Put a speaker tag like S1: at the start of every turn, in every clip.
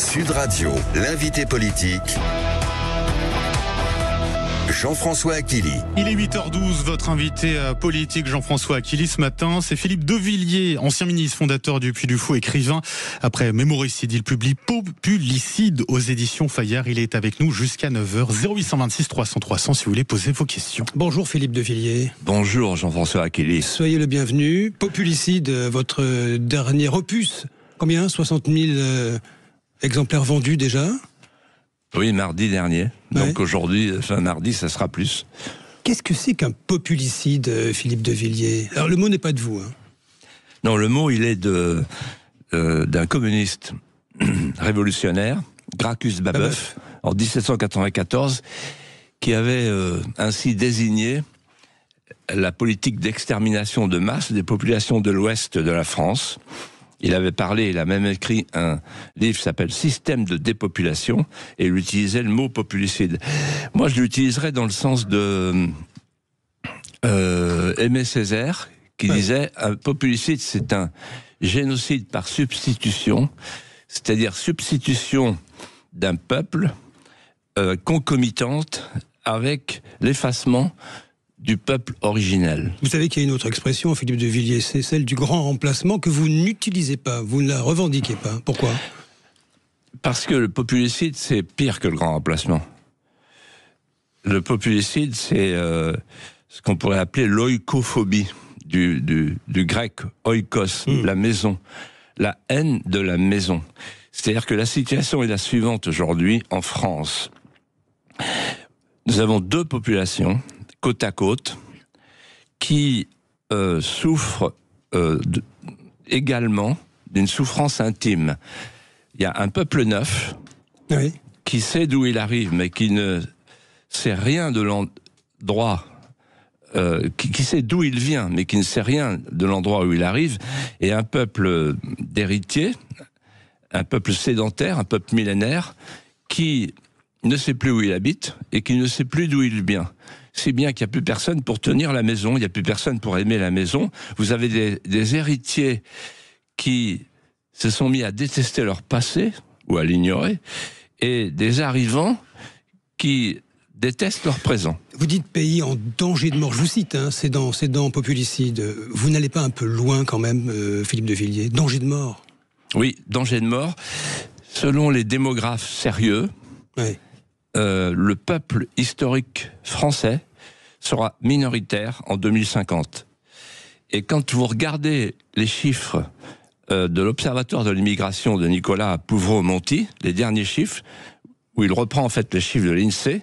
S1: Sud Radio, l'invité politique, Jean-François Achilly.
S2: Il est 8h12, votre invité politique Jean-François Achilly ce matin, c'est Philippe Devilliers, ancien ministre, fondateur du Puy du Fou, écrivain. Après Mémoricide, il publie Populicide aux éditions Fayard. Il est avec nous jusqu'à 9h, 0826 300 300 si vous voulez poser vos questions.
S3: Bonjour Philippe Devilliers.
S4: Bonjour Jean-François Achilly.
S3: Soyez le bienvenu. Populicide, votre dernier opus. Combien ? 60 000 exemplaires vendus déjà ?
S4: Oui, mardi dernier.
S3: Ouais.
S4: Donc aujourd'hui, mardi, ça sera plus.
S3: Qu'est-ce que c'est qu'un populicide, Philippe Devilliers ? Alors le mot n'est pas de vous.
S4: Non, le mot, il est d'un communiste révolutionnaire, Gracchus Babeuf, en 1794, qui avait ainsi désigné la politique d'extermination de masse des populations de l'ouest de la France. Il avait parlé, il a même écrit un livre qui s'appelle « Système de dépopulation » et il utilisait le mot populicide. Moi, je l'utiliserais dans le sens de Aimé Césaire, qui disait « Un populicide, c'est un génocide par substitution, c'est-à-dire substitution d'un peuple concomitante avec l'effacement du peuple originel. »
S3: Vous savez qu'il y a une autre expression, Philippe Devilliers, c'est celle du grand remplacement que vous n'utilisez pas, vous ne la revendiquez pas. Pourquoi ?
S4: Parce que le populicide, c'est pire que le grand remplacement. Le populicide, c'est ce qu'on pourrait appeler l'oikophobie, du grec oikos, la maison, la haine de la maison. C'est-à-dire que la situation est la suivante aujourd'hui en France. Nous avons deux populations côte à côte, qui souffrent également d'une souffrance intime. Il y a un peuple neuf qui sait d'où il arrive, mais qui ne sait rien de l'endroit, qui sait d'où il vient, mais qui ne sait rien de l'endroit où il arrive, et un peuple d'héritiers, un peuple sédentaire, un peuple millénaire, qui ne sait plus où il habite et qui ne sait plus d'où il vient. C'est bien qu'il n'y a plus personne pour tenir la maison, il n'y a plus personne pour aimer la maison. Vous avez des héritiers qui se sont mis à détester leur passé, ou à l'ignorer, et des arrivants qui détestent leur présent.
S3: Vous dites pays en danger de mort, je vous cite, c'est dans Populicide. Vous n'allez pas un peu loin quand même, Philippe Devilliers ? Danger de mort ?
S4: Oui, danger de mort. Selon les démographes sérieux, le peuple historique français sera minoritaire en 2050. Et quand vous regardez les chiffres de l'Observatoire de l'immigration de Nicolas Pouvreau-Monti, les derniers chiffres, où il reprend en fait les chiffres de l'INSEE,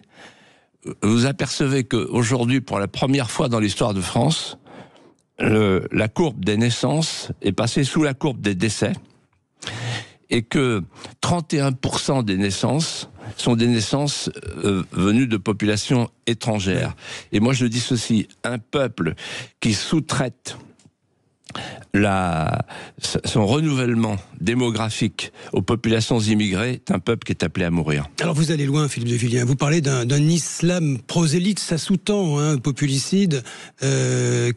S4: vous apercevez qu'aujourd'hui, pour la première fois dans l'histoire de France, la courbe des naissances est passée sous la courbe des décès, et que 31% des naissances sont des naissances venues de populations étrangères. Et moi je dis ceci, un peuple qui sous-traite son renouvellement démographique aux populations immigrées est un peuple qui est appelé à mourir.
S3: Alors vous allez loin, Philippe Devilliers, vous parlez d'un islam prosélyte, ça sous-tend, populicide,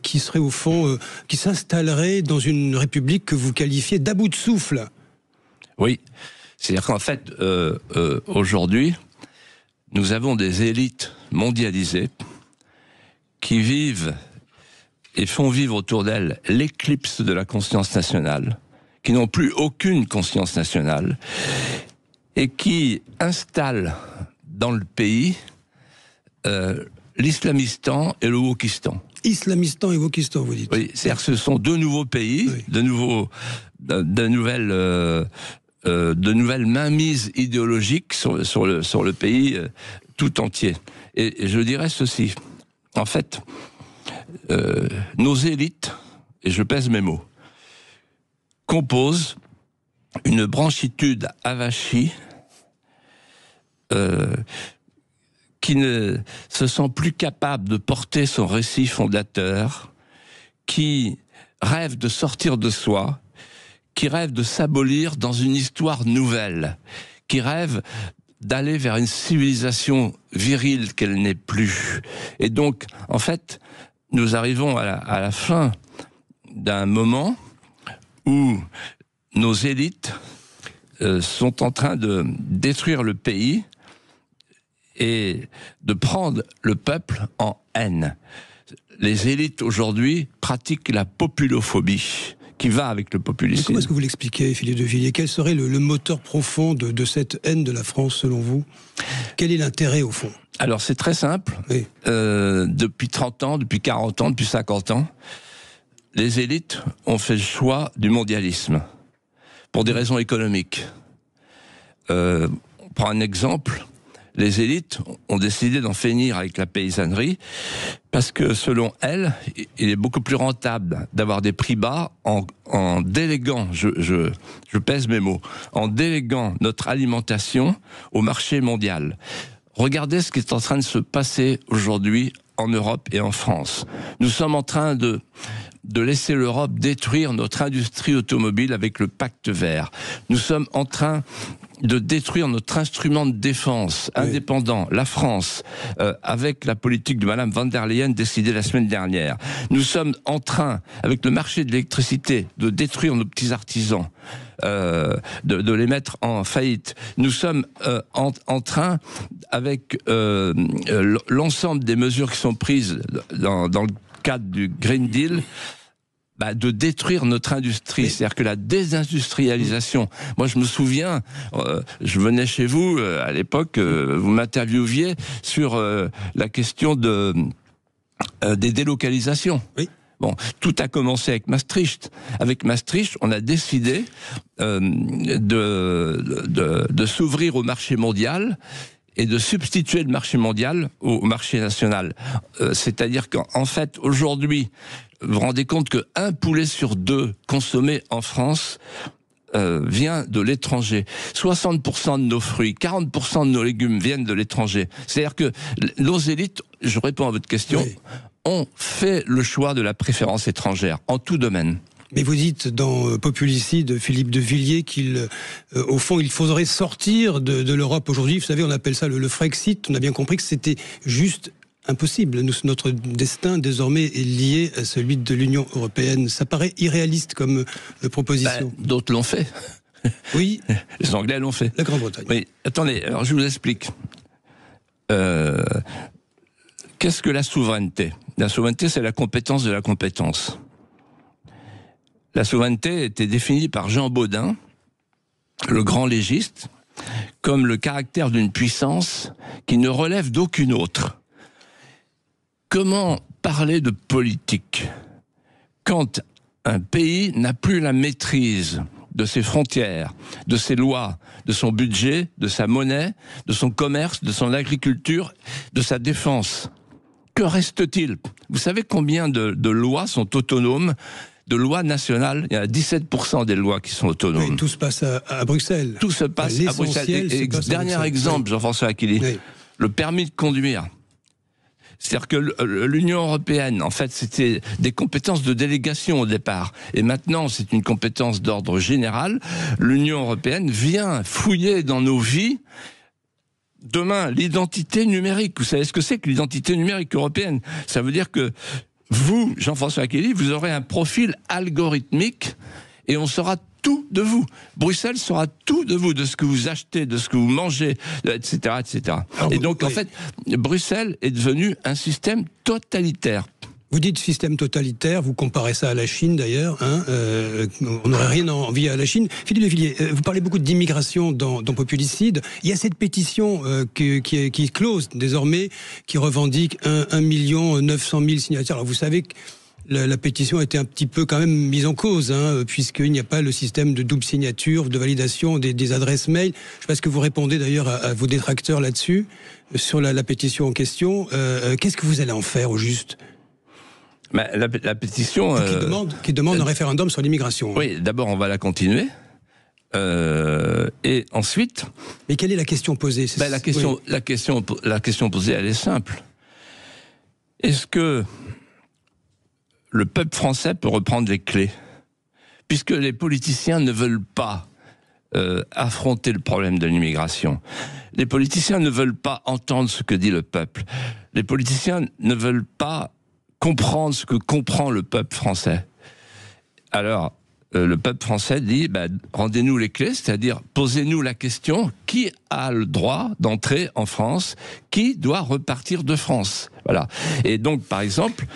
S3: qui serait au fond, qui s'installerait dans une république que vous qualifiez d'à bout de souffle.
S4: Oui, c'est-à-dire qu'en fait, aujourd'hui, nous avons des élites mondialisées qui vivent et font vivre autour d'elles l'éclipse de la conscience nationale, qui n'ont plus aucune conscience nationale, et qui installent dans le pays l'islamistan et le wokistan.
S3: Islamistan et wokistan, vous dites ?
S4: Oui, c'est-à-dire que ce sont deux nouveaux pays, de nouvelles mainmises idéologiques sur le pays tout entier. Et je dirais ceci, en fait, nos élites, et je pèse mes mots, composent une branchitude avachie qui ne se sent plus capable de porter son récit fondateur, qui rêve de sortir de soi, qui rêve de s'abolir dans une histoire nouvelle, qui rêve d'aller vers une civilisation virile qu'elle n'est plus. Et donc, en fait, nous arrivons à la fin d'un moment où nos élites sont en train de détruire le pays et de prendre le peuple en haine. Les élites aujourd'hui pratiquent la populophobie, qui va avec le populisme.
S3: Comment est-ce que vous l'expliquez, Philippe de Villiers? Quel serait le moteur profond de cette haine de la France, selon vous? Quel est l'intérêt, au fond?
S4: Alors, c'est très simple.
S3: Oui.
S4: Depuis 30 ans, depuis 40 ans, depuis 50 ans, les élites ont fait le choix du mondialisme, pour des raisons économiques. On prend un exemple. Les élites ont décidé d'en finir avec la paysannerie parce que, selon elles, il est beaucoup plus rentable d'avoir des prix bas en déléguant, je pèse mes mots, en déléguant notre alimentation au marché mondial. Regardez ce qui est en train de se passer aujourd'hui en Europe et en France. Nous sommes en train de laisser l'Europe détruire notre industrie automobile avec le pacte vert. Nous sommes en train de détruire notre instrument de défense indépendant, la France, avec la politique de Madame van der Leyen décidée la semaine dernière. Nous sommes en train, avec le marché de l'électricité, de détruire nos petits artisans, de les mettre en faillite. Nous sommes en train, avec l'ensemble des mesures qui sont prises dans le cadre du Green Deal, de détruire notre industrie. C'est-à-dire que la désindustrialisation... Moi, je me souviens, je venais chez vous, à l'époque, vous m'interviewiez sur la question des délocalisations. Oui. Bon, tout a commencé avec Maastricht. Avec Maastricht, on a décidé de s'ouvrir au marché mondial et de substituer le marché mondial au marché national. C'est-à-dire qu'en fait, aujourd'hui, vous vous rendez compte qu'un poulet sur 2 consommé en France vient de l'étranger. 60% de nos fruits, 40% de nos légumes viennent de l'étranger. C'est-à-dire que nos élites, je réponds à votre question, ont fait le choix de la préférence étrangère, en tout domaine.
S3: Mais vous dites dans Populicide, Philippe de Villiers, au fond, il faudrait sortir de l'Europe aujourd'hui. Vous savez, on appelle ça le Frexit. On a bien compris que c'était juste impossible. Notre destin, désormais, est lié à celui de l'Union européenne. Ça paraît irréaliste comme proposition.
S4: D'autres l'ont fait.
S3: Oui.
S4: Les Anglais l'ont fait.
S3: La Grande-Bretagne.
S4: Mais attendez, alors je vous explique. Qu'est-ce que la souveraineté? La souveraineté, c'est la compétence de la compétence. La souveraineté était définie par Jean Bodin, le grand légiste, comme le caractère d'une puissance qui ne relève d'aucune autre. Comment parler de politique quand un pays n'a plus la maîtrise de ses frontières, de ses lois, de son budget, de sa monnaie, de son commerce, de son agriculture, de sa défense? Que reste-t-il? Vous savez combien de lois sont autonomes? De lois nationales, il y a 17% des lois qui sont autonomes.
S3: Oui, tout se passe à Bruxelles.
S4: Tout se passe à Bruxelles. Dernier exemple, Jean-François Aquili, le permis de conduire. C'est-à-dire que l'Union européenne, en fait, c'était des compétences de délégation au départ. Et maintenant, c'est une compétence d'ordre général. L'Union européenne vient fouiller dans nos vies. Demain, l'identité numérique. Vous savez ce que c'est que l'identité numérique européenne? Ça veut dire que vous, Jean-François Aquili, vous aurez un profil algorithmique et on saura tout de vous. Bruxelles saura tout de vous, de ce que vous achetez, de ce que vous mangez, etc., etc. Alors, et donc, en fait, Bruxelles est devenu un système totalitaire.
S3: Vous dites système totalitaire, vous comparez ça à la Chine d'ailleurs, on n'aurait rien envie à la Chine. Philippe de Villiers, vous parlez beaucoup d'immigration dans Populicide. Il y a cette pétition qui est close désormais, qui revendique 1 900 000 signataires. Alors vous savez que la pétition a été un petit peu quand même mise en cause, puisqu'il n'y a pas le système de double signature, de validation des adresses mail. Je ne sais pas ce que vous répondez d'ailleurs à vos détracteurs là-dessus, sur la pétition en question. Qu'est-ce que vous allez en faire au juste ?
S4: La pétition...
S3: Qui demande un référendum sur l'immigration.
S4: Oui, d'abord on va la continuer. Et ensuite...
S3: Mais quelle est la question posée?
S4: La question posée, elle est simple. Est-ce que le peuple français peut reprendre les clés? Puisque les politiciens ne veulent pas affronter le problème de l'immigration. Les politiciens ne veulent pas entendre ce que dit le peuple. Les politiciens ne veulent pas comprendre ce que comprend le peuple français. Alors, le peuple français dit rendez-nous les clés, c'est-à-dire posez-nous la question, qui a le droit d'entrer en France, qui doit repartir de France. Voilà. Et donc, par exemple,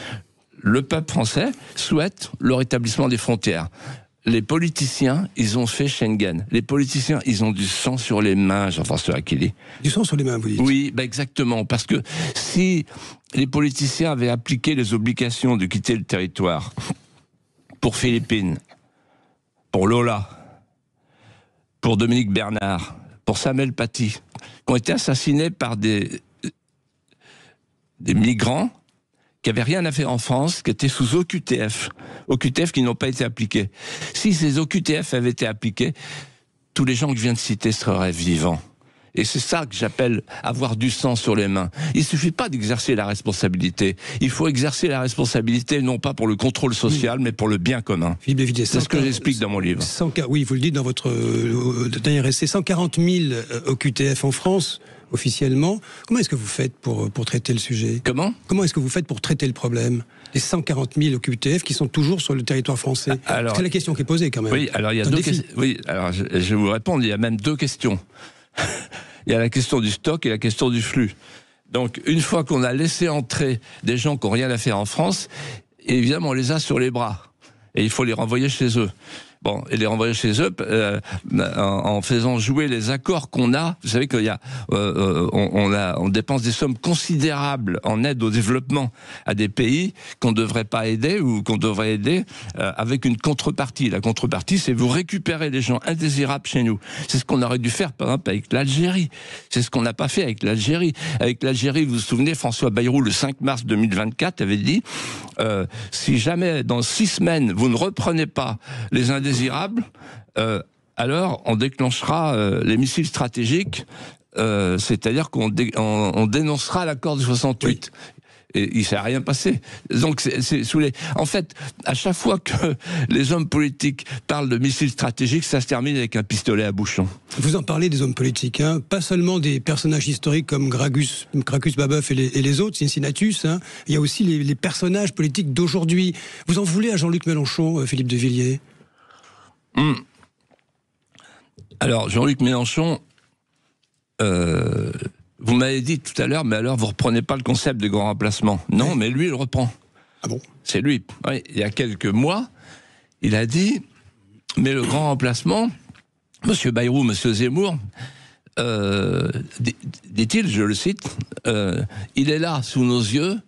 S4: le peuple français souhaite le rétablissement des frontières. Les politiciens, ils ont fait Schengen. Les politiciens, ils ont du sang sur les mains, Jean-François Achilli.
S3: Du sang sur les mains, vous dites?
S4: Oui, exactement. Parce que si les politiciens avaient appliqué les obligations de quitter le territoire pour Philippines, pour Lola, pour Dominique Bernard, pour Samuel Paty, qui ont été assassinés par des migrants qui n'avaient rien à faire en France, qui étaient sous OQTF qui n'ont pas été appliqués. Si ces OQTF avaient été appliqués, tous les gens que je viens de citer seraient vivants. Et c'est ça que j'appelle avoir du sang sur les mains. Il ne suffit pas d'exercer la responsabilité. Il faut exercer la responsabilité non pas pour le contrôle social, mais pour le bien commun. C'est ce que j'explique dans mon livre.
S3: Oui, vous le dites dans votre dernier essai, 140 000 OQTF en France, officiellement. Comment est-ce que vous faites pour traiter le sujet? Comment est-ce que vous faites pour traiter le problème? Les 140 000 OQTF qui sont toujours sur le territoire français. C'est la question qui est posée quand même.
S4: Oui, alors il y a deux questions. Oui, alors je vais vous répondre, il y a même deux questions. Il y a la question du stock et la question du flux. Donc, une fois qu'on a laissé entrer des gens qui n'ont rien à faire en France, évidemment, on les a sur les bras. Et il faut les renvoyer chez eux. Bon, et les renvoyer chez eux en faisant jouer les accords qu'on a. Vous savez qu'il y a, on dépense des sommes considérables en aide au développement à des pays qu'on ne devrait pas aider ou qu'on devrait aider avec une contrepartie. La contrepartie, c'est vous récupérer les gens indésirables chez nous. C'est ce qu'on aurait dû faire, par exemple, avec l'Algérie. C'est ce qu'on n'a pas fait avec l'Algérie. Avec l'Algérie, vous vous souvenez, François Bayrou, le 5 mars 2024, avait dit si jamais dans 6 semaines vous ne reprenez pas les indésirables, alors on déclenchera les missiles stratégiques, c'est-à-dire qu'on dénoncera l'accord de 68. Oui. Et il ne s'est rien passé. Donc, en fait, à chaque fois que les hommes politiques parlent de missiles stratégiques, ça se termine avec un pistolet à bouchon. Vous
S3: en parlez des hommes politiques, hein, pas seulement des personnages historiques comme Gracchus Babeuf et les autres, Cincinnatus, hein. Il y a aussi les personnages politiques d'aujourd'hui. Vous en voulez à Jean-Luc Mélenchon, Philippe de Villiers?
S4: Alors, Jean-Luc Mélenchon, vous m'avez dit tout à l'heure, mais alors vous ne reprenez pas le concept de grand remplacement. Non, mais lui, il le reprend. Ah bon? C'est lui. Oui, il y a quelques mois, il a dit, mais le grand remplacement, Monsieur Bayrou, Monsieur Zemmour, dit-il, je le cite, il est là, sous nos yeux,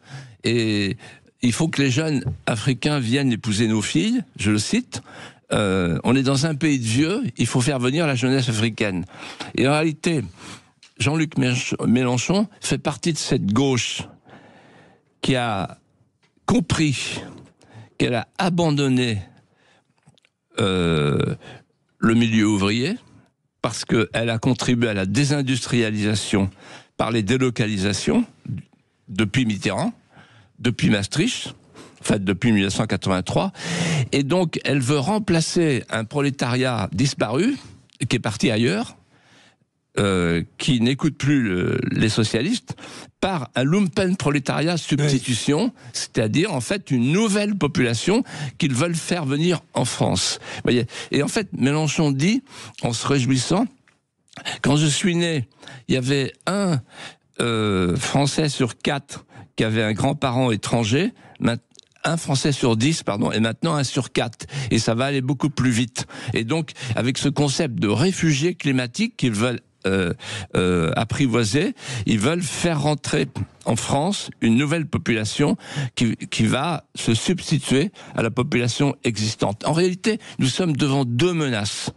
S4: et il faut que les jeunes africains viennent épouser nos filles, je le cite. On est dans un pays de vieux, il faut faire venir la jeunesse africaine. Et en réalité, Jean-Luc Mélenchon fait partie de cette gauche qui a compris qu'elle a abandonné le milieu ouvrier parce qu'elle a contribué à la désindustrialisation par les délocalisations depuis Mitterrand, depuis Maastricht, en fait depuis 1983, et donc elle veut remplacer un prolétariat disparu, qui est parti ailleurs, qui n'écoute plus les socialistes, par un lumpenprolétariat substitution, c'est-à-dire en fait une nouvelle population qu'ils veulent faire venir en France. Vous voyez. Et en fait, Mélenchon dit, en se réjouissant, quand je suis né, il y avait un Français sur 4 qui avait un grand-parent étranger, un Français sur 10, pardon, et maintenant 1 sur 4. Et ça va aller beaucoup plus vite. Et donc, avec ce concept de réfugiés climatiques qu'ils veulent apprivoiser, ils veulent faire rentrer en France une nouvelle population qui va se substituer à la population existante. En réalité, nous sommes devant deux menaces.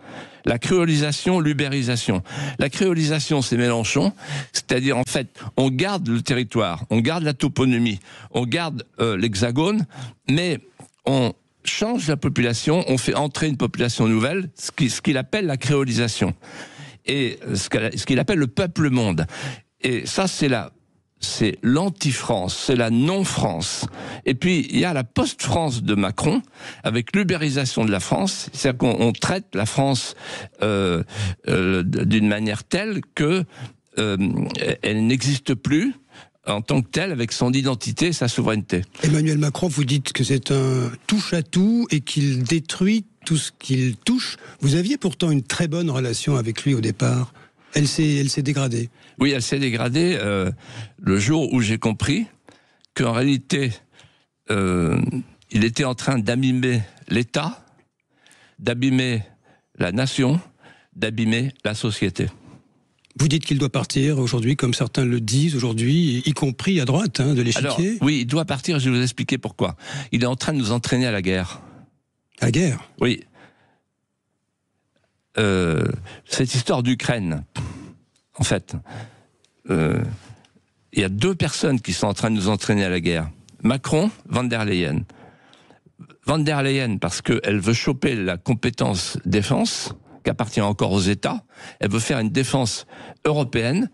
S4: La créolisation, l'ubérisation. La créolisation, c'est Mélenchon, c'est-à-dire en fait, on garde le territoire, on garde la toponymie, on garde l'hexagone, mais on change la population, on fait entrer une population nouvelle, ce qu'il appelle la créolisation. Et ce qu'il appelle le peuple-monde. Et ça, c'est l'anti-France, c'est la non-France. Et puis, il y a la post-France de Macron, avec l'ubérisation de la France, c'est-à-dire qu'on traite la France d'une manière telle que elle n'existe plus en tant que telle, avec son identité et sa souveraineté.
S3: Emmanuel Macron, vous dites que c'est un touche-à-tout et qu'il détruit tout ce qu'il touche. Vous aviez pourtant une très bonne relation avec lui au départ. Elle s'est dégradée.
S4: Oui, elle s'est dégradée le jour où j'ai compris qu'en réalité, il était en train d'abîmer l'État, d'abîmer la nation, d'abîmer la société.
S3: Vous dites qu'il doit partir aujourd'hui, comme certains le disent aujourd'hui, y compris à droite de l'échiquier.
S4: Alors, oui, il doit partir, je vais vous expliquer pourquoi. Il est en train de nous entraîner à la guerre.
S3: À la guerre ?
S4: Oui. Cette histoire d'Ukraine, en fait, il y a deux personnes qui sont en train de nous entraîner à la guerre. Macron, Von der Leyen. Von der Leyen, parce qu'elle veut choper la compétence défense, qui appartient encore aux États. Elle veut faire une défense européenne,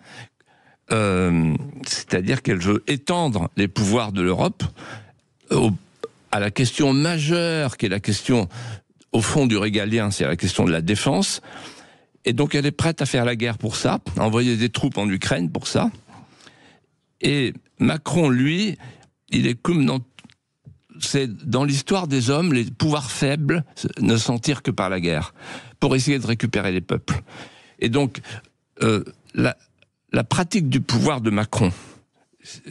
S4: c'est-à-dire qu'elle veut étendre les pouvoirs de l'Europe à la question majeure, qui est la question, au fond du régalien, c'est la question de la défense. Et donc elle est prête à faire la guerre pour ça, à envoyer des troupes en Ukraine pour ça. Et Macron, lui, il est comme c'est dans l'histoire des hommes, les pouvoirs faibles ne s'en tirent que par la guerre, pour essayer de récupérer les peuples. Et donc, la pratique du pouvoir de Macron,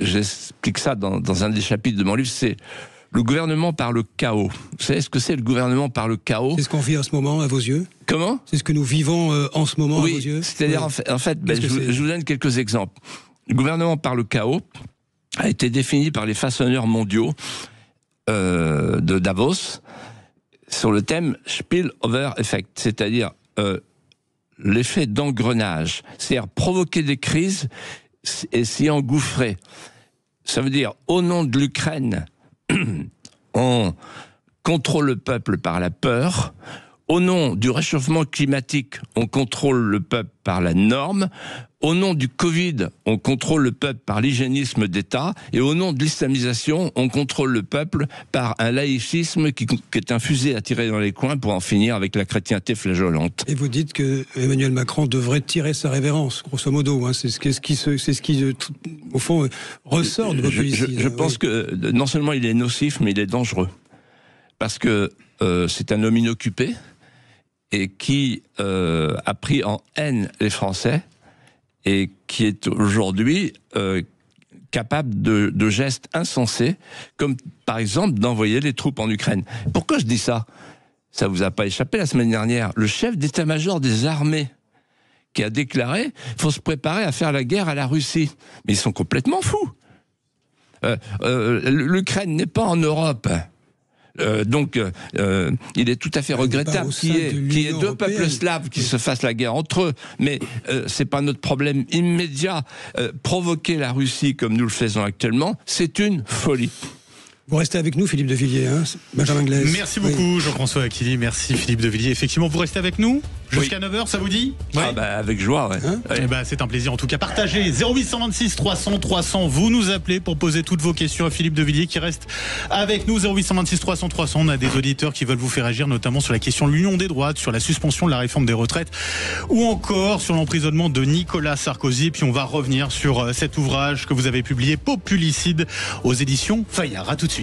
S4: j'explique ça dans un des chapitres de mon livre, c'est le gouvernement par le chaos. Vous savez ce que c'est le gouvernement par le chaos ?
S3: C'est ce qu'on vit en ce moment à vos yeux ?
S4: Comment ?
S3: C'est ce que nous vivons en ce moment à vos yeux ?
S4: C'est-à-dire,
S3: oui.
S4: en fait je vous donne quelques exemples. Le gouvernement par le chaos a été défini par les façonneurs mondiaux de Davos sur le thème Spillover Effect, c'est-à-dire l'effet d'engrenage, c'est-à-dire provoquer des crises et s'y engouffrer. Ça veut dire, au nom de l'Ukraine, on contrôle le peuple par la peur. Au nom du réchauffement climatique, on contrôle le peuple par la norme. Au nom du Covid, on contrôle le peuple par l'hygiénisme d'État. Et au nom de l'islamisation, on contrôle le peuple par un laïcisme qui est infusé à tirer dans les coins pour en finir avec la chrétienté flageolante.
S3: Et vous dites que Emmanuel Macron devrait tirer sa révérence, grosso modo. C'est ce qui, au fond, ressort de vos policiers.
S4: Je pense que non seulement il est nocif, mais il est dangereux. Parce que c'est un homme inoccupé et qui a pris en haine les Français et qui est aujourd'hui capable de gestes insensés, comme par exemple d'envoyer les troupes en Ukraine. Pourquoi je dis ça ? Ça vous a pas échappé la semaine dernière. Le chef d'état-major des armées qui a déclaré qu'il faut se préparer à faire la guerre à la Russie. Mais ils sont complètement fous. L'Ukraine n'est pas en Europe. Donc, il est tout à fait regrettable qu'il y ait deux peuples slaves qui se fassent la guerre entre eux, mais c'est pas notre problème immédiat. Provoquer la Russie comme nous le faisons actuellement, c'est une folie.
S3: Vous restez avec nous, Philippe de Villiers, Benjamin Glaise.
S2: Merci beaucoup, Jean-François Aquili. Merci, Philippe de Villiers. Effectivement, vous restez avec nous jusqu'à 9h, ça vous dit ?
S4: Avec joie, ouais.
S2: C'est un plaisir. En tout cas, partagez. 0826 300 300. Vous nous appelez pour poser toutes vos questions à Philippe de Villiers qui reste avec nous. 0826 300 300. On a des auditeurs qui veulent vous faire agir, notamment sur la question de l'union des droites, sur la suspension de la réforme des retraites ou encore sur l'emprisonnement de Nicolas Sarkozy. Puis on va revenir sur cet ouvrage que vous avez publié, Populicide, aux éditions Fayard. À tout de suite.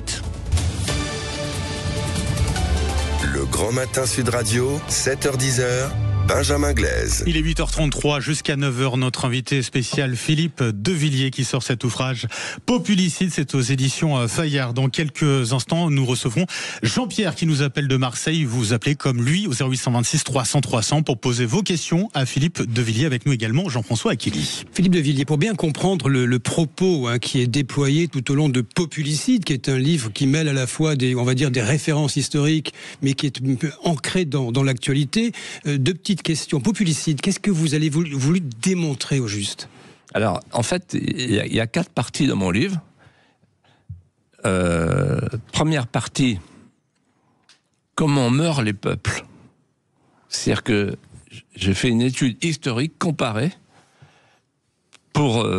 S1: Le Grand Matin Sud Radio, 7h-10h, Benjamin Glaise.
S2: Il est 8h33 jusqu'à 9h. Notre invité spécial Philippe de Villiers qui sort cet ouvrage Populicide, c'est aux éditions Fayard. Dans quelques instants, nous recevrons Jean-Pierre qui nous appelle de Marseille. Vous appelez comme lui au 0826 300 300 pour poser vos questions à Philippe de Villiers. Avec nous également Jean-François Aquili.
S3: Philippe de Villiers, pour bien comprendre le propos qui est déployé tout au long de Populicide, qui est un livre qui mêle à la fois des références historiques, mais qui est ancré dans l'actualité, deux petites questions. Populicide, qu'est-ce que vous avez voulu démontrer au juste ?
S4: Alors, en fait, il y a 4 parties dans mon livre. Première partie, comment meurent les peuples ? C'est-à-dire que j'ai fait une étude historique comparée pour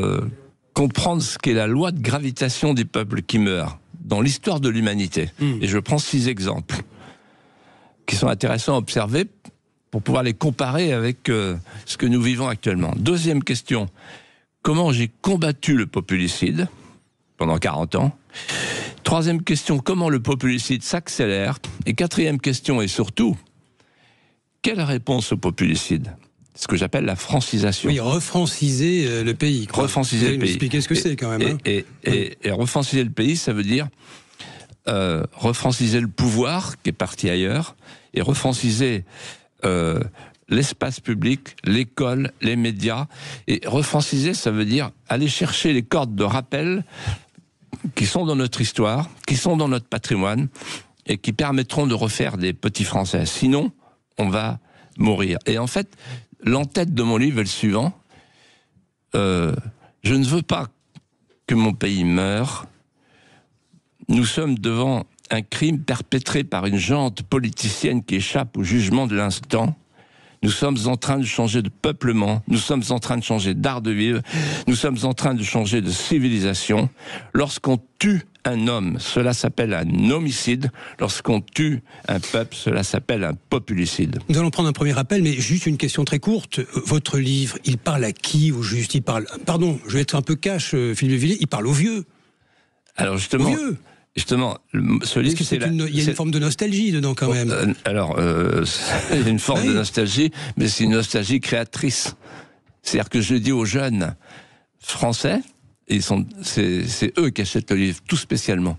S4: comprendre ce qu'est la loi de gravitation des peuples qui meurent dans l'histoire de l'humanité. Et je prends 6 exemples qui sont intéressants à observer pour pouvoir les comparer avec ce que nous vivons actuellement. Deuxième question, comment j'ai combattu le populicide pendant 40 ans ? Troisième question, comment le populicide s'accélère ? Et quatrième question, et surtout, quelle réponse au populicide? Ce que j'appelle la francisation.
S3: Oui, refranciser le pays.
S4: Refranciser le pays.
S3: Expliquez ce que c'est quand même.
S4: Et refranciser le pays, ça veut dire refranciser le pouvoir qui est parti ailleurs, et refranciser l'espace public, l'école, les médias. Et refranciser, ça veut dire aller chercher les cordes de rappel qui sont dans notre histoire, qui sont dans notre patrimoine, et qui permettront de refaire des petits Français. Sinon, on va mourir. Et en fait, l'entête de mon livre est le suivant. Je ne veux pas que mon pays meure. Nous sommes devant un crime perpétré par une junte politicienne qui échappe au jugement de l'instant. Nous sommes en train de changer de peuplement, nous sommes en train de changer d'art de vivre, nous sommes en train de changer de civilisation. Lorsqu'on tue un homme, cela s'appelle un homicide. Lorsqu'on tue un peuple, cela s'appelle un populicide.
S3: Nous allons prendre un premier appel, mais juste une question très courte. Votre livre, il parle à qui au juste? Il parle... Pardon, je vais être un peu cash, Philippe de Villiers, il parle aux vieux.
S4: Alors justement...
S3: Aux vieux.
S4: Justement, ce livre,
S3: il y a une forme de nostalgie dedans quand même.
S4: Il y a une forme de nostalgie, mais c'est une nostalgie créatrice. C'est-à-dire que je dis aux jeunes Français, c'est eux qui achètent le livre, tout spécialement.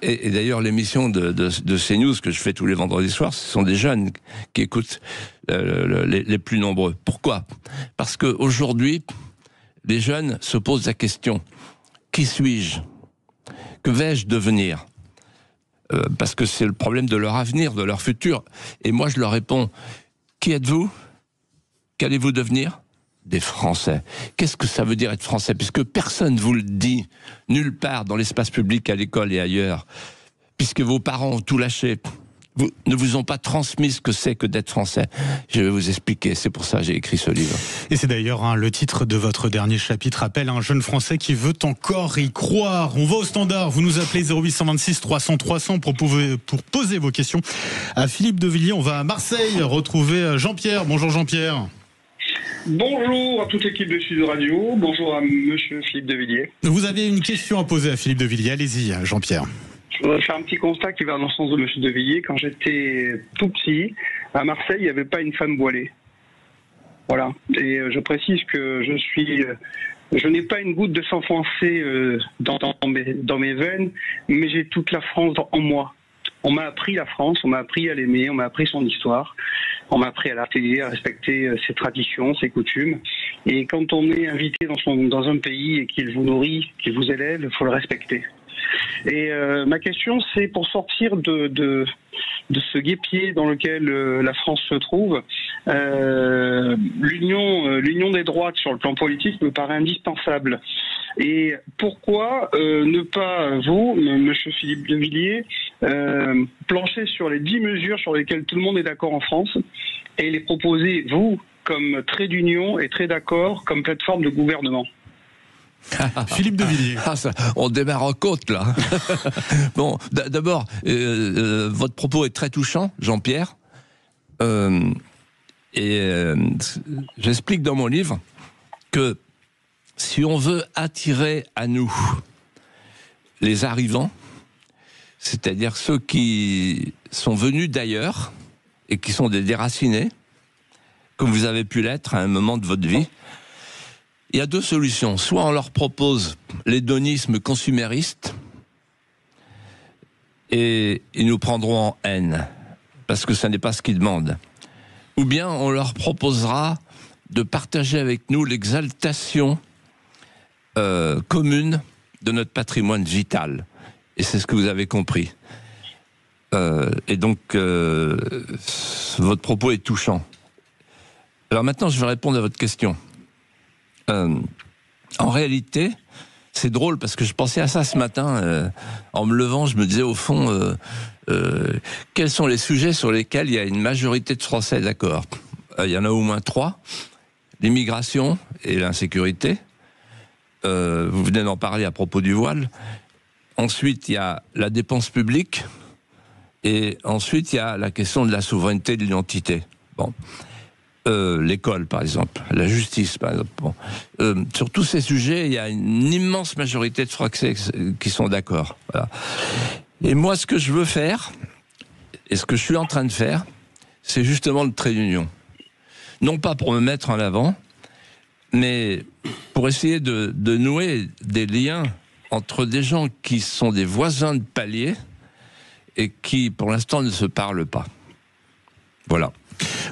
S4: Et d'ailleurs, l'émission de CNews que je fais tous les vendredis soirs, ce sont des jeunes qui écoutent les plus nombreux. Pourquoi? Parce qu'aujourd'hui, les jeunes se posent la question, qui suis-je? Que vais-je devenir? Parce que c'est le problème de leur avenir, de leur futur. Et moi, je leur réponds, qui êtes-vous? Qu'allez-vous devenir? Des Français. Qu'est-ce que ça veut dire être Français? Puisque personne ne vous le dit, nulle part dans l'espace public, à l'école et ailleurs. Puisque vos parents ont tout lâché. Ne vous ont pas transmis ce que c'est que d'être Français. Je vais vous expliquer, c'est pour ça que j'ai écrit ce livre.
S2: Et c'est d'ailleurs le titre de votre dernier chapitre, appelle un jeune Français qui veut encore y croire. On va au standard, vous nous appelez 0826 300 300 pour poser vos questions à Philippe de Villiers. On va à Marseille retrouver Jean-Pierre. Bonjour Jean-Pierre.
S5: Bonjour à toute l'équipe de Sud Radio, bonjour à monsieur Philippe de Villiers.
S2: Vous avez une question à poser à Philippe de Villiers, allez-y Jean-Pierre.
S5: Je voudrais faire un petit constat qui va dans le sens de M. de Villiers. Quand j'étais tout petit, à Marseille, il n'y avait pas une femme voilée. Voilà. Et je précise que je n'ai pas une goutte de sang français dans mes veines, mais j'ai toute la France en moi. On m'a appris la France, on m'a appris à l'aimer, on m'a appris son histoire, on m'a appris à la télé, à respecter ses traditions, ses coutumes. Et quand on est invité dans un pays et qu'il vous nourrit, qu'il vous élève, il faut le respecter. Et ma question, c'est pour sortir de ce guêpier dans lequel la France se trouve, l'union des droites sur le plan politique me paraît indispensable. Et pourquoi ne pas, vous, monsieur Philippe de Villiers, plancher sur les 10 mesures sur lesquelles tout le monde est d'accord en France et les proposer, vous, comme trait d'union et trait d'accord, comme plateforme de gouvernement?
S2: Philippe de Villiers.
S4: On démarre en côte, là. Bon, d'abord, votre propos est très touchant, Jean-Pierre. J'explique dans mon livre que si on veut attirer à nous les arrivants, c'est-à-dire ceux qui sont venus d'ailleurs et qui sont des déracinés, comme vous avez pu l'être à un moment de votre vie, il y a deux solutions. Soit on leur propose l'hédonisme consumériste et ils nous prendront en haine, parce que ça n'est pas ce qu'ils demandent. Ou bien on leur proposera de partager avec nous l'exaltation commune de notre patrimoine vital. Et c'est ce que vous avez compris. Et donc, votre propos est touchant. Alors maintenant, je vais répondre à votre question. En réalité, c'est drôle parce que je pensais à ça ce matin. En me levant, je me disais au fond, quels sont les sujets sur lesquels il y a une majorité de Français d'accord? Il y en a au moins 3. L'immigration et l'insécurité. Vous venez d'en parler à propos du voile. Ensuite, il y a la dépense publique. Et ensuite, il y a la question de la souveraineté de l'identité. Bon. L'école, par exemple, la justice, par exemple. Bon. Sur tous ces sujets, il y a une immense majorité de Français qui sont d'accord. Voilà. Et moi, ce que je veux faire, et ce que je suis en train de faire, c'est justement le trait d'union. Non pas pour me mettre en avant, mais pour essayer de nouer des liens entre des gens qui sont des voisins de palier et qui, pour l'instant, ne se parlent pas. Voilà.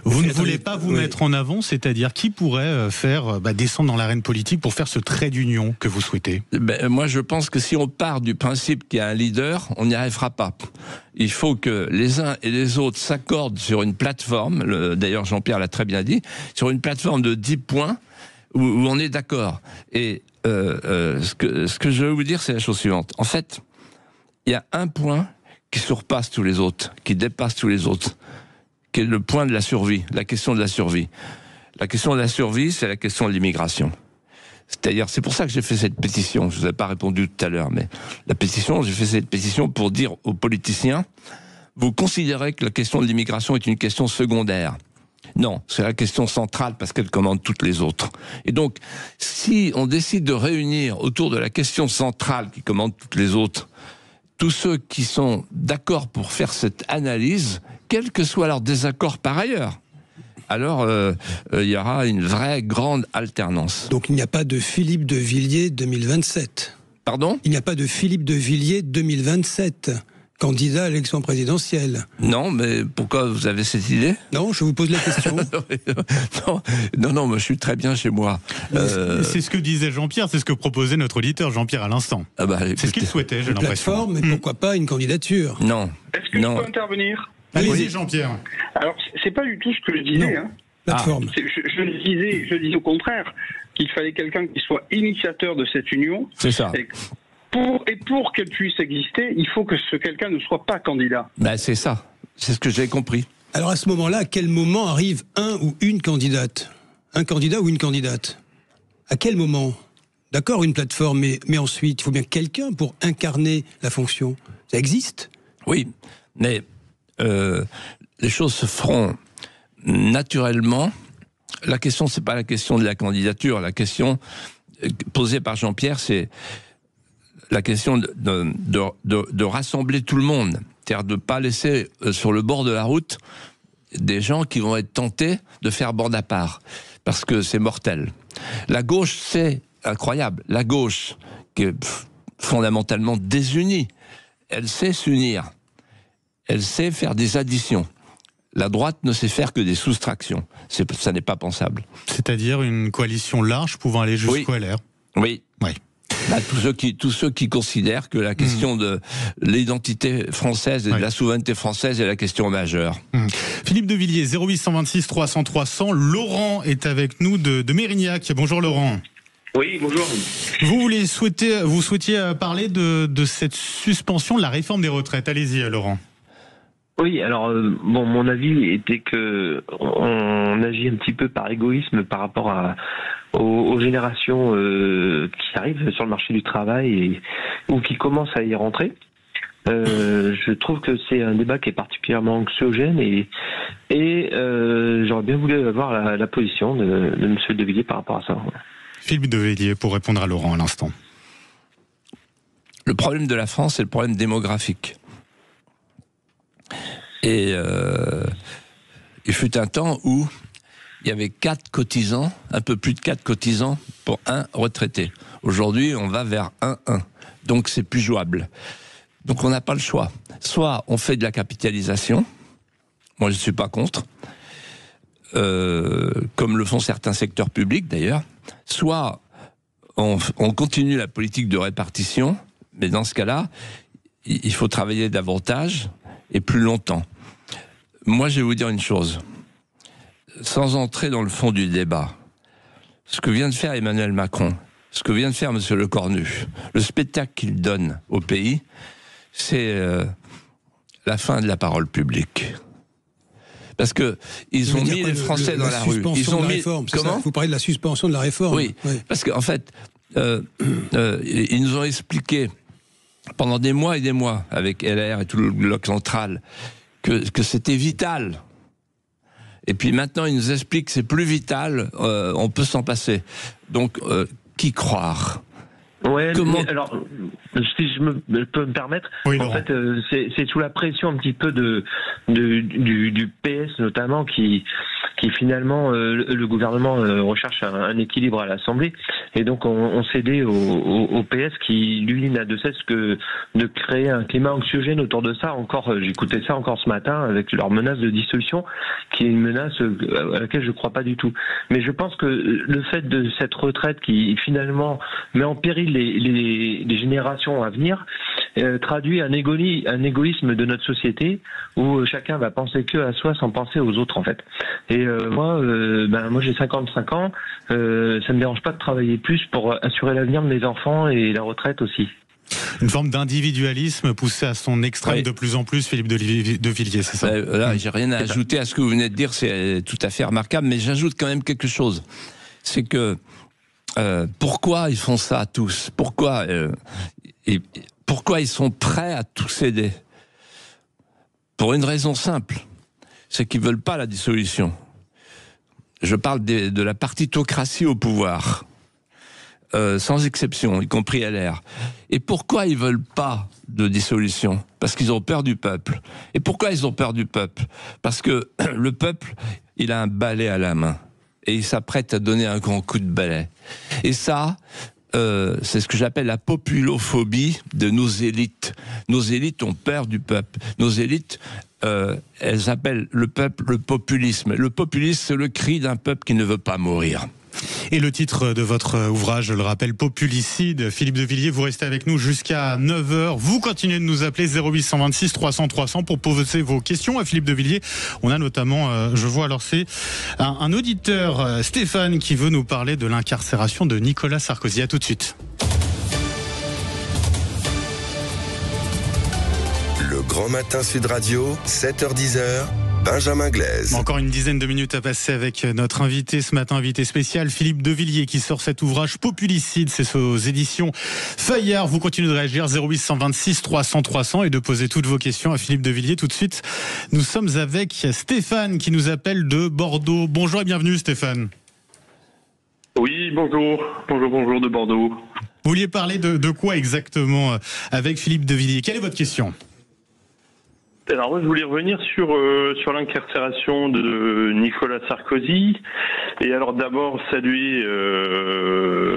S2: Vous ne voulez pas vous mettre en avant, c'est-à-dire qui pourrait faire descendre dans l'arène politique pour faire ce trait d'union que vous souhaitez ?
S4: Moi, je pense que si on part du principe qu'il y a un leader, on n'y arrivera pas. Il faut que les uns et les autres s'accordent sur une plateforme, d'ailleurs Jean-Pierre l'a très bien dit, sur une plateforme de 10 points où on est d'accord. Et ce que je veux vous dire, c'est la chose suivante. En fait, il y a un point qui surpasse tous les autres, qui dépasse tous les autres, qui est le point de la survie, la question de la survie. La question de la survie, c'est la question de l'immigration. C'est-à-dire, c'est pour ça que j'ai fait cette pétition. Je ne vous ai pas répondu tout à l'heure, mais j'ai fait cette pétition pour dire aux politiciens, vous considérez que la question de l'immigration est une question secondaire. Non, c'est la question centrale parce qu'elle commande toutes les autres. Et donc, si on décide de réunir autour de la question centrale qui commande toutes les autres, tous ceux qui sont d'accord pour faire cette analyse, quel que soit leur désaccord par ailleurs, alors il y aura une vraie grande alternance.
S3: Donc il n'y a pas de Philippe de Villiers 2027.
S4: Pardon ?
S3: Il n'y a pas de Philippe de Villiers 2027, candidat à l'élection présidentielle.
S4: Non, mais pourquoi vous avez cette idée ?
S3: Non, je vous pose la question.
S4: non, moi je suis très bien chez moi.
S2: C'est ce que disait Jean-Pierre, c'est ce que proposait notre auditeur Jean-Pierre à l'instant. C'est ce qu'il souhaitait, j'ai l'impression.
S3: Plateforme, mais pourquoi pas une candidature ?
S4: Non.
S5: Est-ce que je peux intervenir ?
S2: Allez-y, Jean-Pierre.
S5: Alors, c'est pas du tout ce que je disais. Hein.
S3: Plateforme.
S5: Je disais au contraire qu'il fallait quelqu'un qui soit initiateur de cette union.
S4: C'est ça.
S5: Et pour qu'elle puisse exister, il faut que ce quelqu'un ne soit pas candidat.
S4: C'est ça. C'est ce que j'ai compris.
S3: Alors à ce moment-là, à quel moment arrive un ou une candidate ? Un candidat ou une candidate ? À quel moment ? D'accord, une plateforme, mais ensuite, il faut bien quelqu'un pour incarner la fonction. Ça existe ?
S4: Oui, mais les choses se feront naturellement. La question, c'est pas la question de la candidature. La question posée par Jean-Pierre, c'est la question de rassembler tout le monde. C'est-à-dire de ne pas laisser sur le bord de la route des gens qui vont être tentés de faire bande à part. Parce que c'est mortel. La gauche, c'est incroyable. La gauche, qui est fondamentalement désunie, elle sait s'unir. Elle sait faire des additions. La droite ne sait faire que des soustractions. Ça n'est pas pensable.
S2: C'est-à-dire une coalition large pouvant aller jusqu'au LR.
S4: Oui. Tous ceux qui considèrent que la question de l'identité française et de la souveraineté française est la question majeure.
S2: Philippe de Villiers, 0826 300 300. Laurent est avec nous de Mérignac. Bonjour Laurent.
S6: Oui, bonjour.
S2: Vous souhaitiez parler de cette suspension de la réforme des retraites. Allez-y Laurent.
S6: Oui, alors mon avis était que on agit un petit peu par égoïsme par rapport aux générations qui arrivent sur le marché du travail ou qui commencent à y rentrer. Je trouve que c'est un débat qui est particulièrement anxiogène et j'aurais bien voulu avoir la position de M. de Villiers par rapport à ça.
S2: Philippe de Villiers pour répondre à Laurent à l'instant.
S4: Le problème de la France, c'est le problème démographique. Et il fut un temps où il y avait 4 cotisants, un peu plus de 4 cotisants pour un retraité. Aujourd'hui, on va vers 1-1. Donc c'est plus jouable. Donc on n'a pas le choix. Soit on fait de la capitalisation, moi je ne suis pas contre, comme le font certains secteurs publics d'ailleurs, soit on continue la politique de répartition, mais dans ce cas-là, il faut travailler davantage et plus longtemps. Moi, je vais vous dire une chose. Sans entrer dans le fond du débat, ce que vient de faire Emmanuel Macron, ce que vient de faire M. Lecornu, le spectacle qu'il donne au pays, c'est la fin de la parole publique. Parce que ils ont mis les Français dans la rue. Ils ont mis. Comment ?
S3: Vous parlez de la suspension de la réforme.
S4: Oui. Parce qu'en fait, ils nous ont expliqué pendant des mois et des mois, avec LR et tout le bloc central, que c'était vital. Et puis maintenant, ils nous expliquent que c'est plus vital, on peut s'en passer. Donc, qui croire ?
S6: Ouais,
S4: Comment...
S6: alors, si je peux me permettre,
S2: oui,
S6: en fait, c'est sous la pression un petit peu du PS notamment qui finalement, le gouvernement recherche un équilibre à l'Assemblée, et donc on cédait au PS qui, lui, n'a de cesse que de créer un climat anxiogène autour de ça. J'écoutais ça encore ce matin avec leur menace de dissolution, qui est une menace à laquelle je ne crois pas du tout. Mais je pense que le fait de cette retraite qui finalement met en péril les générations à venir traduit un égoïsme de notre société où chacun va penser que à soi sans penser aux autres en fait. Et moi j'ai 55 ans, ça me dérange pas de travailler plus pour assurer l'avenir de mes enfants et la retraite aussi.
S2: Une forme d'individualisme poussé à son extrême de plus en plus, Philippe de Villiers, c'est ça?
S4: Là, j'ai rien à ajouter à ce que vous venez de dire, c'est tout à fait remarquable, mais j'ajoute quand même quelque chose. C'est que pourquoi ils font ça tous? Pourquoi ils sont prêts à tout céder? Pour une raison simple, c'est qu'ils veulent pas la dissolution. Je parle de la partitocratie au pouvoir, sans exception, y compris LR. Et pourquoi ils veulent pas de dissolution? Parce qu'ils ont peur du peuple. Et pourquoi ils ont peur du peuple? Parce que le peuple, il a un balai à la main. Et il s'apprête à donner un grand coup de balai. Et ça, c'est ce que j'appelle la populophobie de nos élites. Nos élites ont peur du peuple. Nos élites, elles appellent le peuple le populisme. Le populisme, c'est le cri d'un peuple qui ne veut pas mourir.
S2: Et le titre de votre ouvrage, je le rappelle, Populicide. Philippe de Villiers, vous restez avec nous jusqu'à 9h. Vous continuez de nous appeler 0826 300 300 pour poser vos questions à Philippe de Villiers. On a notamment, je vois, alors c'est un auditeur, Stéphane, qui veut nous parler de l'incarcération de Nicolas Sarkozy. À tout de suite.
S1: Le Grand Matin Sud Radio, 7h-10h. Benjamin Glaise.
S2: Encore une dizaine de minutes à passer avec notre invité ce matin, invité spécial, Philippe de Villiers, qui sort cet ouvrage Populicide. C'est aux éditions Fayard. Vous continuez de réagir 0826 300 300 et de poser toutes vos questions à Philippe de Villiers. Tout de suite, nous sommes avec Stéphane qui nous appelle de Bordeaux. Bonjour et bienvenue Stéphane.
S7: Oui, bonjour. Bonjour de Bordeaux.
S2: Vous vouliez parler de quoi exactement avec Philippe de Villiers? Quelle est votre question?
S7: Alors moi, je voulais revenir sur l'incarcération de Nicolas Sarkozy. Et alors d'abord saluer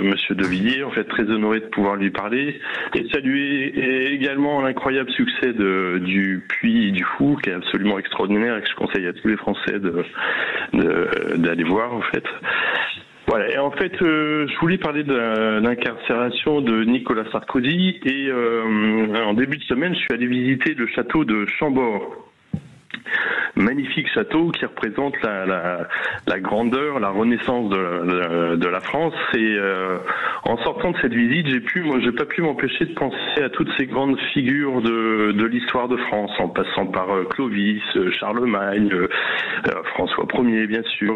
S7: Monsieur de Villiers, en fait très honoré de pouvoir lui parler, et saluer également l'incroyable succès du Puy du Fou, qui est absolument extraordinaire et que je conseille à tous les Français d'aller voir en fait. Voilà, et en fait, je voulais parler de l'incarcération de Nicolas Sarkozy, et en début de semaine, je suis allé visiter le château de Chambord. Magnifique château qui représente la grandeur, la renaissance de la France. Et en sortant de cette visite, j'ai pas pu m'empêcher de penser à toutes ces grandes figures de l'histoire de France, en passant par Clovis, Charlemagne, François Ier bien sûr,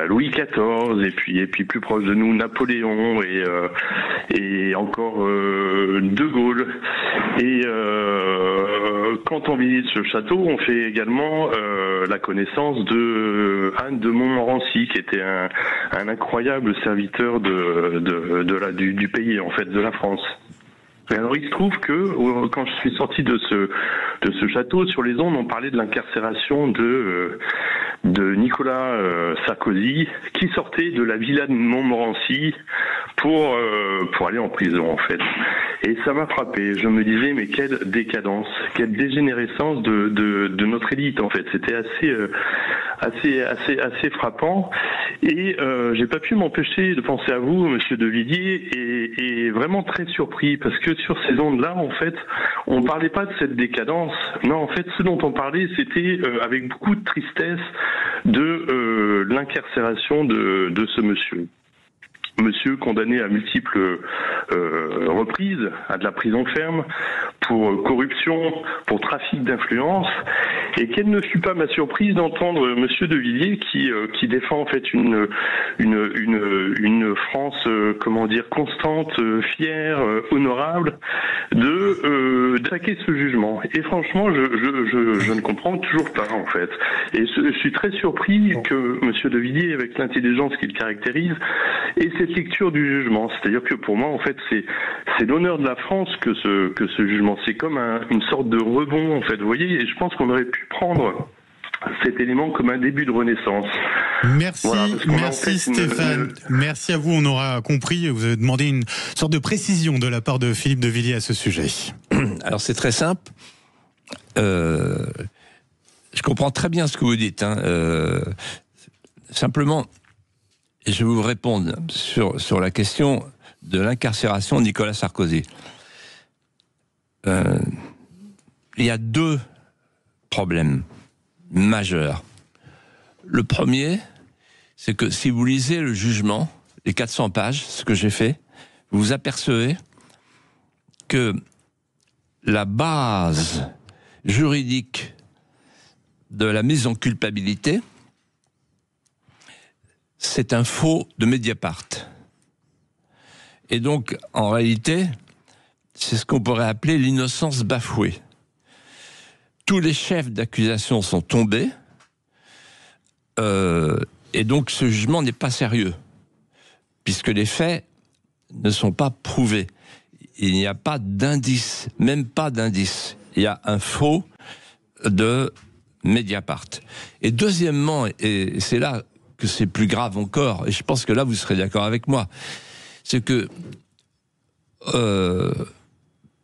S7: Louis XIV, et puis plus proche de nous Napoléon et encore De Gaulle. Et quand on visite ce château, on fait également la connaissance de Anne de Montmorency, qui était un incroyable serviteur du pays, en fait, de la France. Et alors il se trouve que quand je suis sorti de ce château, sur les ondes, on parlait de l'incarcération de Nicolas Sarkozy, qui sortait de la villa de Montmorency pour aller en prison en fait. Et ça m'a frappé. Je me disais mais quelle décadence, quelle dégénérescence de notre élite en fait. C'était assez frappant. Et j'ai pas pu m'empêcher de penser à vous, Monsieur de Villiers, et vraiment très surpris parce que sur ces ondes-là, en fait, on parlait pas de cette décadence. Non, en fait, ce dont on parlait, c'était avec beaucoup de tristesse de l'incarcération de ce monsieur. Monsieur condamné à multiples reprises à de la prison ferme pour corruption, pour trafic d'influence, et quelle ne fut pas ma surprise d'entendre Monsieur de Villiers qui défend en fait une France constante, fière, honorable, d'attaquer ce jugement. Et franchement, je ne comprends toujours pas en fait. Et je suis très surpris que Monsieur de Villiers, avec l'intelligence qu'il caractérise, et cette lecture du jugement. C'est-à-dire que pour moi, en fait, c'est l'honneur de la France que ce jugement. C'est comme une sorte de rebond, en fait, vous voyez, et je pense qu'on aurait pu prendre cet élément comme un début de renaissance.
S2: Merci,
S7: voilà,
S2: merci Stéphane. Merci à vous, on aura compris. Vous avez demandé une sorte de précision de la part de Philippe de Villiers à ce sujet.
S4: Alors c'est très simple. Je comprends très bien ce que vous dites. Simplement, je vais vous répondre sur la question de l'incarcération de Nicolas Sarkozy. Il y a 2 problèmes majeurs. Le premier, c'est que si vous lisez le jugement, les 400 pages, ce que j'ai fait, vous vous apercevez que la base juridique de la mise en culpabilité, c'est un faux de Mediapart. Et donc, en réalité, c'est ce qu'on pourrait appeler l'innocence bafouée. Tous les chefs d'accusation sont tombés, et donc ce jugement n'est pas sérieux, puisque les faits ne sont pas prouvés. Il n'y a pas d'indice, même pas d'indice. Il y a un faux de Mediapart. Et deuxièmement, et c'est là que c'est plus grave encore, et je pense que là vous serez d'accord avec moi, c'est que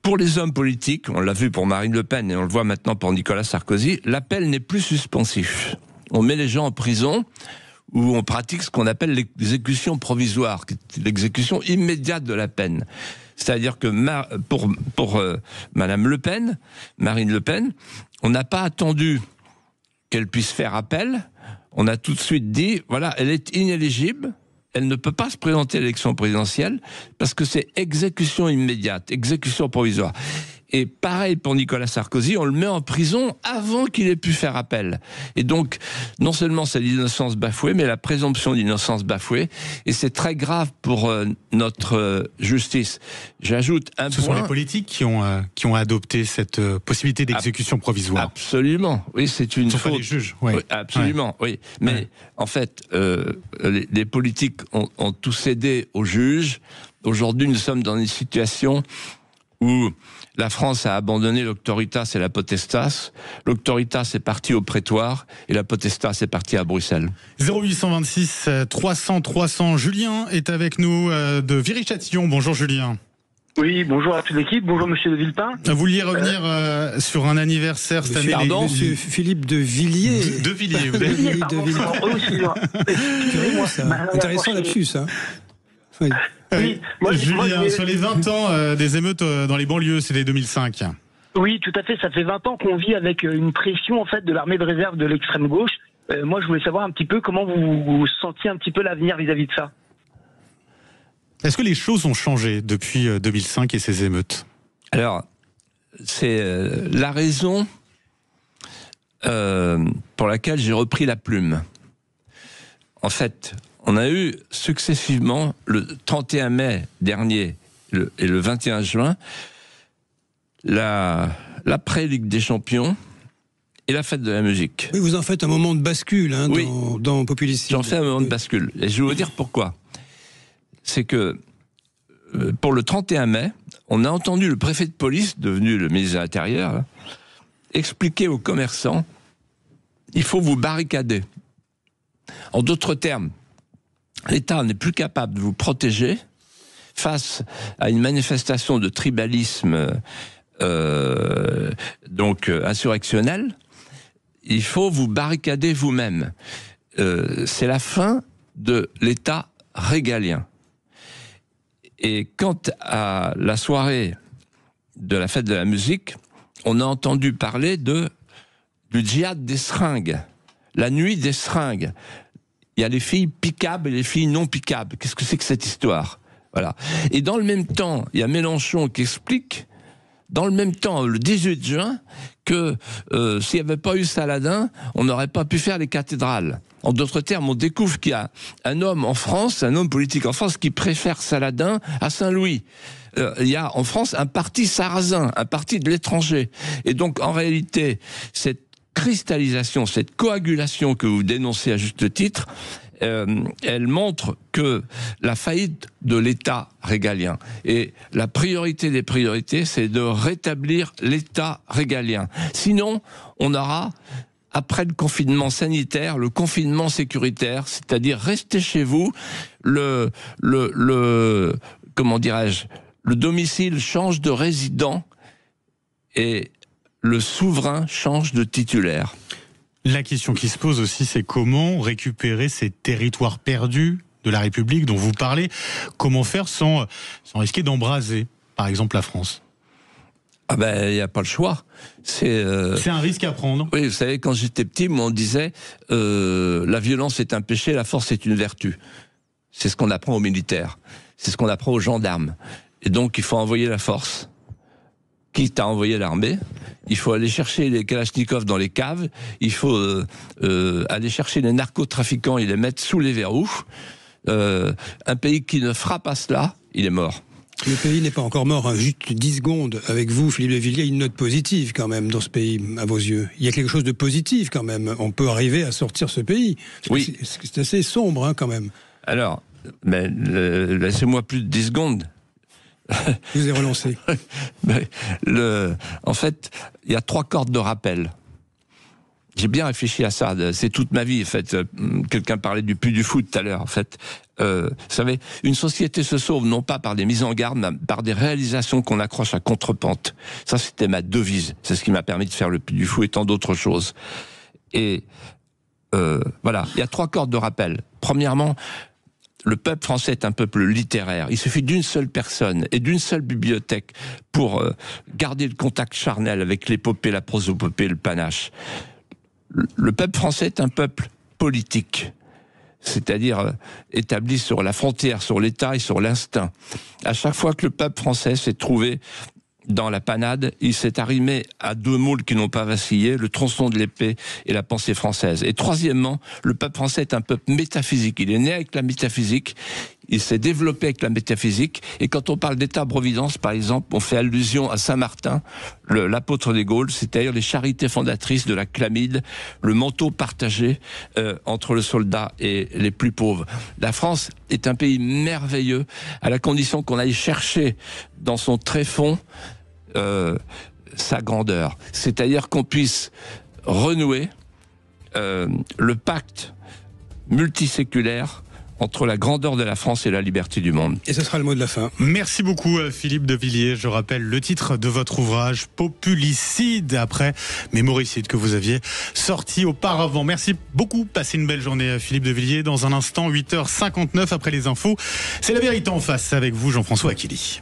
S4: pour les hommes politiques, on l'a vu pour Marine Le Pen et on le voit maintenant pour Nicolas Sarkozy, l'appel n'est plus suspensif. On met les gens en prison où on pratique ce qu'on appelle l'exécution provisoire, l'exécution immédiate de la peine. C'est-à-dire que pour Madame Le Pen, Marine Le Pen, on n'a pas attendu qu'elle puisse faire appel, on a tout de suite dit, voilà, elle est inéligible, elle ne peut pas se présenter à l'élection présidentielle parce que c'est exécution immédiate, exécution provisoire. Et pareil pour Nicolas Sarkozy, on le met en prison avant qu'il ait pu faire appel. Et donc, non seulement c'est l'innocence bafouée, mais la présomption d'innocence bafouée. Et c'est très grave pour notre justice. J'ajoute un point.
S2: Ce sont les politiques qui ont adopté cette possibilité d'exécution provisoire.
S4: Absolument. Oui, c'est une faute.
S2: Les juges. Oui.
S4: Oui, absolument. Oui. Mais en fait, les politiques ont tout cédé aux juges. Aujourd'hui, nous sommes dans une situation où la France a abandonné l'auctoritas et la potestas. L'auctoritas est partie au prétoire et la potestas est partie à Bruxelles.
S2: 0826 300 300. Julien est avec nous de Viry-Châtillon. Bonjour Julien.
S8: Oui, bonjour à toute l'équipe. Bonjour Monsieur de Villepin.
S2: Vous vouliez revenir sur un anniversaire cette année.
S3: Pardon, Monsieur Philippe de Villiers.
S2: De Villiers. Vous
S3: avez intéressant lapsus, hein. Oui.
S2: Oui, Julien, sur les 20 ans des émeutes dans les banlieues, c'était 2005.
S8: Oui, tout à fait. Ça fait 20 ans qu'on vit avec une pression en fait de l'armée de réserve de l'extrême gauche. Moi, je voulais savoir un petit peu comment vous sentiez un petit peu l'avenir vis-à-vis de ça.
S2: Est-ce que les choses ont changé depuis 2005 et ces émeutes?
S4: Alors, c'est la raison pour laquelle j'ai repris la plume. En fait, on a eu successivement, le 31 mai dernier et le 21 juin, l'après-Ligue des Champions et la fête de la musique.
S3: Oui, vous en faites un moment de bascule
S4: oui,
S3: dans Populisme.
S4: J'en fais un moment de bascule. Et je vais vous dire pourquoi. C'est que pour le 31 mai, on a entendu le préfet de police, devenu le ministre de l'Intérieur, expliquer aux commerçants « il faut vous barricader ». En d'autres termes, l'État n'est plus capable de vous protéger face à une manifestation de tribalisme insurrectionnel. Il faut vous barricader vous-même. C'est la fin de l'État régalien. Et quant à la soirée de la fête de la musique, on a entendu parler du djihad des seringues, la nuit des seringues. Il y a les filles piquables et les filles non piquables. Qu'est-ce que c'est que cette histoire? Voilà. Et dans le même temps, il y a Mélenchon qui explique, dans le même temps, le 18 juin, que s'il n'y avait pas eu Saladin, on n'aurait pas pu faire les cathédrales. En d'autres termes, on découvre qu'il y a un homme en France, un homme politique en France, qui préfère Saladin à Saint-Louis. Il y a en France un parti sarrasin, un parti de l'étranger. Et donc, en réalité, cette cristallisation, cette coagulation que vous dénoncez à juste titre, elle montre que la faillite de l'État régalien, et la priorité des priorités, c'est de rétablir l'État régalien. Sinon, on aura, après le confinement sanitaire, le confinement sécuritaire, c'est-à-dire rester chez vous, comment dirais-je, le domicile change de résident et le souverain change de titulaire.
S2: La question qui se pose aussi, c'est comment récupérer ces territoires perdus de la République dont vous parlez. Comment faire sans risquer d'embraser, par exemple, la France?
S4: Ah ben, il n'y a pas le choix. C'est
S2: un risque à prendre.
S4: Oui, vous savez, quand j'étais petit, moi, on disait la violence est un péché, la force est une vertu. C'est ce qu'on apprend aux militaires. C'est ce qu'on apprend aux gendarmes. Et donc, il faut envoyer la force. Quitte à envoyer l'armée, il faut aller chercher les kalachnikovs dans les caves, il faut aller chercher les narcotrafiquants et les mettre sous les verrous. Un pays qui ne fera pas cela, il est mort.
S3: Le pays n'est pas encore mort, hein. Juste 10 secondes avec vous, Philippe de Villiers, une note positive quand même dans ce pays, à vos yeux. Il y a quelque chose de positif quand même. On peut arriver à sortir ce pays.
S4: Oui.
S3: C'est assez sombre hein, quand même.
S4: Alors, laissez-moi plus de 10 secondes.
S3: Je vous ai relancé.
S4: En fait, il y a 3 cordes de rappel. J'ai bien réfléchi à ça, c'est toute ma vie en fait. Quelqu'un parlait du Puy du Fou tout à l'heure en fait. Vous savez, une société se sauve non pas par des mises en garde, mais par des réalisations qu'on accroche à contrepente. Ça c'était ma devise, c'est ce qui m'a permis de faire le Puy du Fou et tant d'autres choses. Et voilà, il y a 3 cordes de rappel. Premièrement, le peuple français est un peuple littéraire. Il suffit d'une seule personne et d'une seule bibliothèque pour garder le contact charnel avec l'épopée, la prosopopée, le panache. Le peuple français est un peuple politique, c'est-à-dire établi sur la frontière, sur l'État et sur l'instinct. À chaque fois que le peuple français s'est trouvé dans la panade, il s'est arrimé à 2 moules qui n'ont pas vacillé, le tronçon de l'épée et la pensée française. Et troisièmement, le peuple français est un peuple métaphysique. Il est né avec la métaphysique, il s'est développé avec la métaphysique, et quand on parle d'État-providence, par exemple, on fait allusion à Saint-Martin, l'apôtre des Gaules, c'est-à-dire les charités fondatrices de la chlamyde, le manteau partagé entre le soldat et les plus pauvres. La France est un pays merveilleux, à la condition qu'on aille chercher dans son tréfonds sa grandeur. C'est-à-dire qu'on puisse renouer le pacte multiséculaire entre la grandeur de la France et la liberté du monde.
S3: Et ce sera le mot de la fin.
S2: Merci beaucoup Philippe de Villiers. Je rappelle le titre de votre ouvrage, Populicide, après Mémoricide, que vous aviez sorti auparavant. Merci beaucoup. Passez une belle journée Philippe de Villiers. Dans un instant, 8h59 après les infos. C'est La Vérité en face avec vous, Jean-François Achilly.